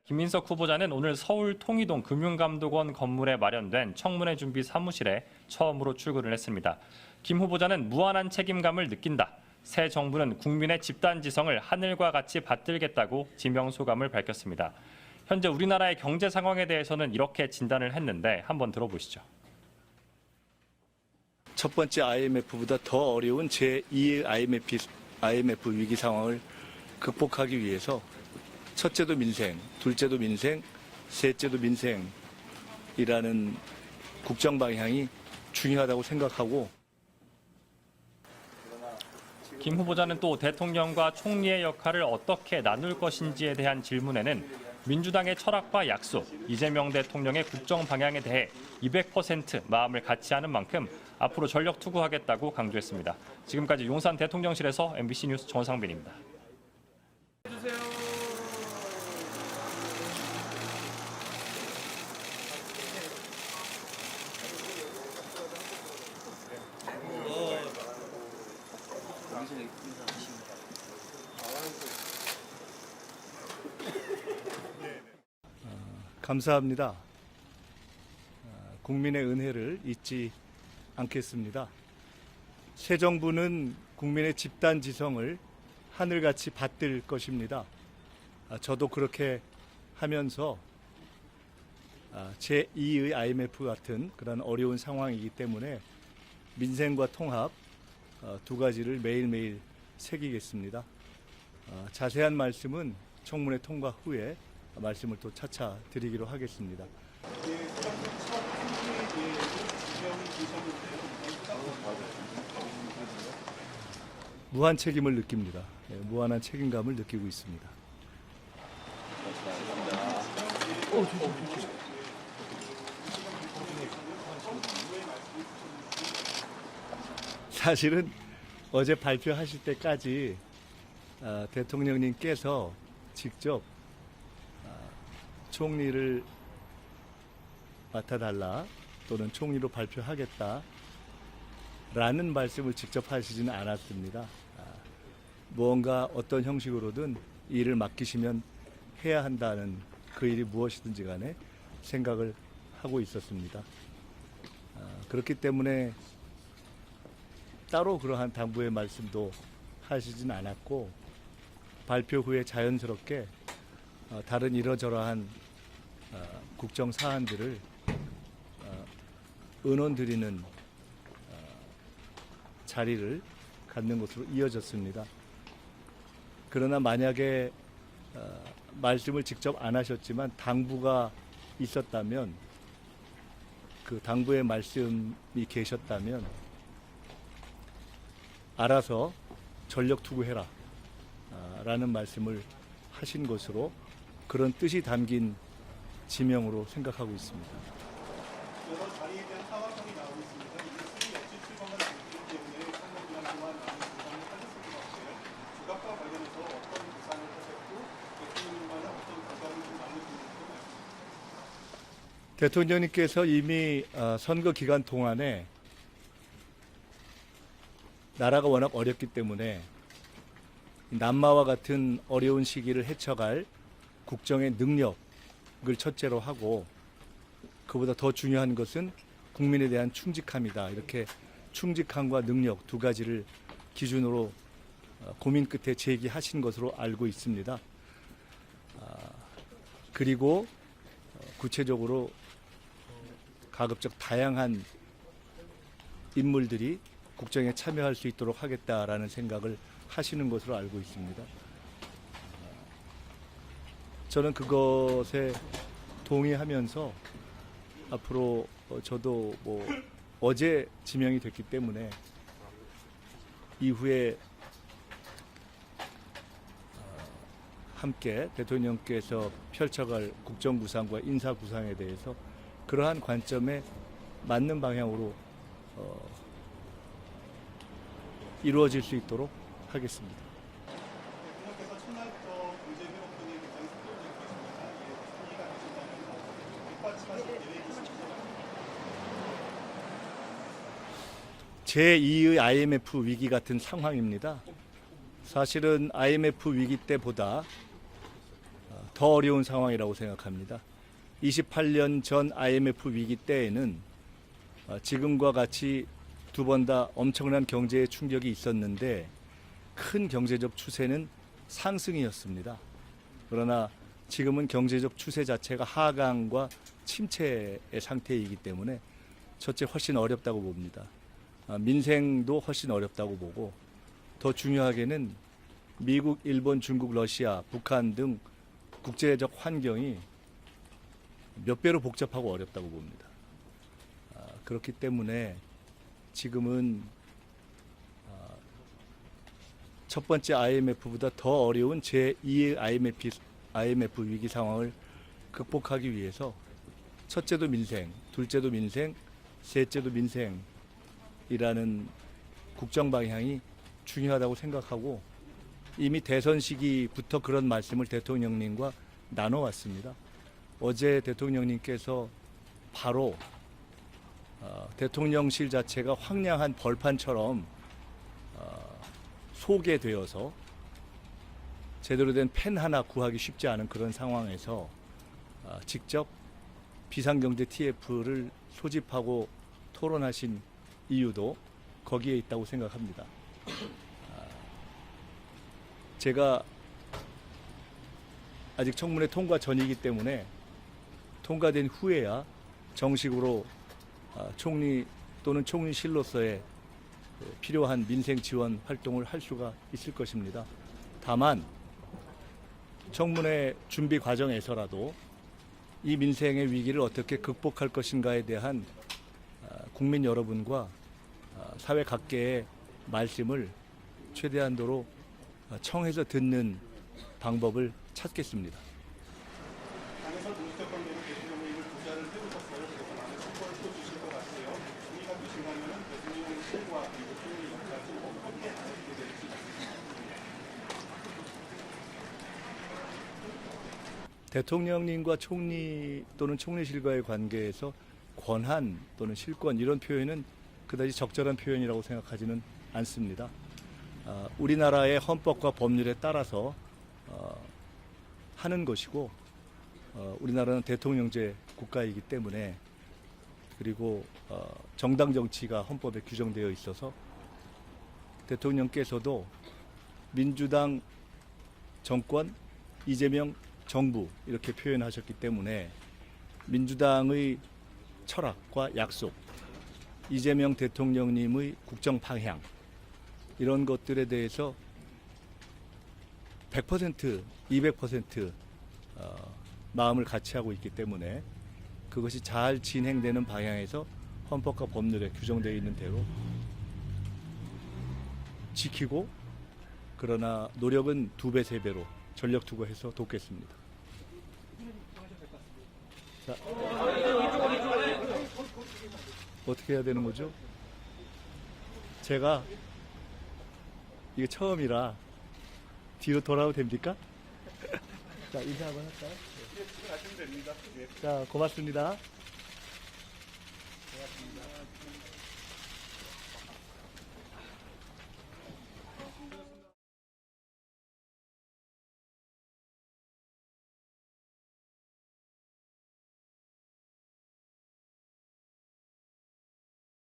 김민석 후보자는 오늘 서울 통이동 금융감독원 건물에 마련된 청문회 준비 사무실에 처음으로 출근을 했습니다. 김 후보자는 무한한 책임감을 느낀다. 새 정부는 국민의 집단지성을 하늘과 같이 받들겠다고 지명소감을 밝혔습니다. 현재 우리나라의 경제 상황에 대해서는 이렇게 진단을 했는데 한번 들어보시죠. 첫 번째 IMF보다 더 어려운 제2의 IMF 위기 상황을 극복하기 위해서 첫째도 민생, 둘째도 민생, 셋째도 민생이라는 국정 방향이 중요하다고 생각하고 김 후보자는 또 대통령과 총리의 역할을 어떻게 나눌 것인지에 대한 질문에는 민주당의 철학과 약속, 이재명 대통령의 국정 방향에 대해 200% 마음을 같이 하는 만큼 앞으로 전력 투구하겠다고 강조했습니다. 지금까지 용산 대통령실에서 MBC 뉴스 정상빈입니다. 감사합니다. 국민의 은혜를 잊지 않겠습니다. 새 정부는 국민의 집단 지성을 하늘같이 받들 것입니다. 저도 그렇게 하면서 제2의 IMF 같은 그런 어려운 상황이기 때문에 민생과 통합 두 가지를 매일매일 새기겠습니다. 자세한 말씀은 청문회 통과 후에 말씀을 또 차차 드리기로 하겠습니다. 무한 책임을 느낍니다. 무한한 책임감을 느끼고 있습니다. 사실은 어제 발표하실 때까지 대통령님께서 직접 총리를 맡아달라 또는 총리로 발표하겠다라는 말씀을 직접 하시지는 않았습니다. 무언가 어떤 형식으로든 일을 맡기시면 해야 한다는 그 일이 무엇이든지 간에 생각을 하고 있었습니다. 그렇기 때문에 따로 그러한 당부의 말씀도 하시진 않았고 발표 후에 자연스럽게 다른 이러저러한 국정 사안들을 의논드리는 자리를 갖는 것으로 이어졌습니다. 그러나 만약에 말씀을 직접 안 하셨지만 당부가 있었다면 그 당부의 말씀이 계셨다면 알아서 전력 투구해라 라는 말씀을 하신 것으로 그런 뜻이 담긴 지명으로 생각하고 있습니다. 여러 자리에 대한 사과성이 나오고 있습니다. 이게 수리 역시 출범한 이기 때문에 상당 기간 동안 많은 부상을 하셨을 것 같아요. 주각과 관련해서 어떤 부상을 하셨고 대통령과는 어떤 관계를 좀 나누시는지 대통령님께서 이미 선거 기간 동안에 나라가 워낙 어렵기 때문에 남마와 같은 어려운 시기를 헤쳐갈 국정의 능력을 첫째로 하고 그보다 더 중요한 것은 국민에 대한 충직함이다. 이렇게 충직함과 능력 두 가지를 기준으로 고민 끝에 제기하신 것으로 알고 있습니다. 그리고 구체적으로 가급적 다양한 인물들이 국정에 참여할 수 있도록 하겠다라는 생각을 하시는 것으로 알고 있습니다. 저는 그것에 동의하면서 앞으로 저도 어제 지명이 됐기 때문에 이후에 함께 대통령께서 펼쳐갈 국정구상과 인사구상에 대해서 그러한 관점에 맞는 방향으로 이루어질 수 있도록 하겠습니다. 대통령께서 첫날부터 경제 회복분이 굉장히 속도적이었습니다. 이해가 되신다면 뒷받침하실 계획이 있으신가요? 제2의 IMF 위기 같은 상황입니다. 사실은 IMF 위기 때보다 더 어려운 상황이라고 생각합니다. 28년 전 IMF 위기 때에는 지금과 같이 두 번 다 엄청난 경제의 충격이 있었는데 큰 경제적 추세는 상승이었습니다. 그러나 지금은 경제적 추세 자체가 하강과 침체의 상태이기 때문에 첫째 훨씬 어렵다고 봅니다. 민생도 훨씬 어렵다고 보고 더 중요하게는 미국, 일본, 중국, 러시아, 북한 등 국제적 환경이 몇 배로 복잡하고 어렵다고 봅니다. 그렇기 때문에 지금은 첫 번째 IMF보다 더 어려운 제2의 IMF 위기 상황을 극복하기 위해서 첫째도 민생, 둘째도 민생, 셋째도 민생이라는 국정 방향이 중요하다고 생각하고 이미 대선 시기부터 그런 말씀을 대통령님과 나눠왔습니다. 어제 대통령님께서 바로 대통령실 자체가 황량한 벌판처럼 소개되어서 제대로 된 펜 하나 구하기 쉽지 않은 그런 상황에서 직접 비상경제 TF를 소집하고 토론하신 이유도 거기에 있다고 생각합니다. 제가 아직 청문회 통과 전이기 때문에 통과된 후에야 정식으로 총리 또는 총리실로서의 필요한 민생 지원 활동을 할 수가 있을 것입니다. 다만 청문회 준비 과정에서라도 이 민생의 위기를 어떻게 극복할 것인가에 대한 국민 여러분과 사회 각계의 말씀을 최대한도로 청해서 듣는 방법을 찾겠습니다. 당에서 공식적 관계는 대통령님을 부자를 해보셨어요. 그래서 많은 성과를 또 주실 것 같아요. 동의가 되신다면 대통령실과 그리고 총리 역할을 좀 어떻게 하게 될지. 대통령님과 총리 또는 총리실과의 관계에서 권한 또는 실권 이런 표현은 그다지 적절한 표현이라고 생각하지는 않습니다. 우리나라의 헌법과 법률에 따라서 하는 것이고 우리나라는 대통령제 국가이기 때문에 그리고 정당 정치가 헌법에 규정되어 있어서 대통령께서도 민주당 정권, 이재명 정부 이렇게 표현하셨기 때문에 민주당의 철학과 약속, 이재명 대통령님의 국정 방향 이런 것들에 대해서 100%, 200% 마음을 같이 하고 있기 때문에 그것이 잘 진행되는 방향에서 헌법과 법률에 규정되어 있는 대로 지키고 그러나 노력은 2배, 3배로 전력 투구해서 돕겠습니다. 자, 어떻게 해야 되는 거죠? 제가 이게 처음이라 뒤로 돌아도 됩니까? 자, 인사 한번 할까요? 예, 지금 하시면 됩니다. 예. 자, 고맙습니다. 고맙습니다.